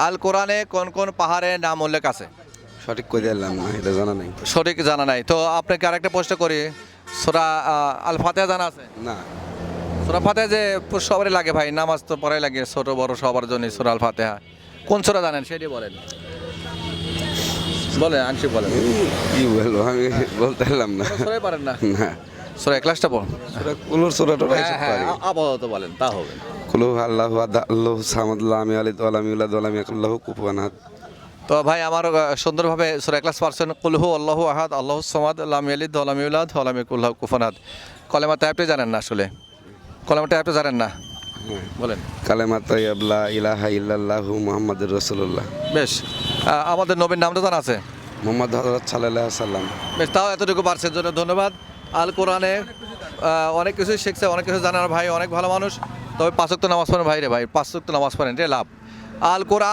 আল কোরআনে কোন কোন পাহাড়ের নাম উল্লেখ আছে? সঠিক কই দিলাম না, এটা জানা নেই। সঠিক জানা নাই। তো আপনাকে আরেকটা প্রশ্ন করি, সূরা আল ফাতিহা জানা আছে? না, সূরা ফাতিহা যে সবারই লাগে ভাই, নামাজ তো পড়াই লাগে, ছোট বড় সবার জন্য সূরা আল ফাতিহা। কোন সূরা জানেন সেটি বলেন, বলেন আংশিক বলেন। কি বলবো আমি বলতে পারলাম না। সূরাই পারেন না? না, সূরা ইখলাসটা পড়ুন। কুলুর সূরাটা হ্যাঁ হ্যাঁ, আপাতত বলেন তা হবে। কুলু আল্লাহু আহাদ আল্লাহু সামাদ লাম ইয়ালিদ ওয়া লাম ইউলাদ ওয়া লাম ইয়াকুল লাহু কুফুয়ান আহাদ। তো ভাই আমার সুন্দরভাবে সূরা ইখলাস পারছেন। কুল হু আল্লাহু আহাদ আল্লাহুস সামাদ লাম ইয়ালিদ ওয়া লাম ইউলাদ ওয়া লাম ইয়াকুল লাহু কুফুয়ান আহাদ। কলেমা তাইয়্যিবটা জানেন না আসলে? কলেমা তাইয়্যিবটা জানেন না? বলেন। কালেমা তাইয়্যিব লা ইলাহা ইল্লাল্লাহু মুহাম্মাদুর রাসূলুল্লাহ। বেশ, আমাদের নবীর নামটা জানা আছে? মুহাম্মদ হযরত সাল্লাল্লাহু আলাইহি সাল্লাম। বেশ, তাও এতটুকু পারছেন জন্য ধন্যবাদ। আল কোরআনে অনেক কিছু শিখছে, অনেক কিছু জানার ভাই, অনেক ভালো মানুষ। তবে 5 ওয়াক্ত নামাজ পড়েন ভাই রে ভাই, 5 ওয়াক্ত নামাজ পড়েন রে লাভ। আল কোরআন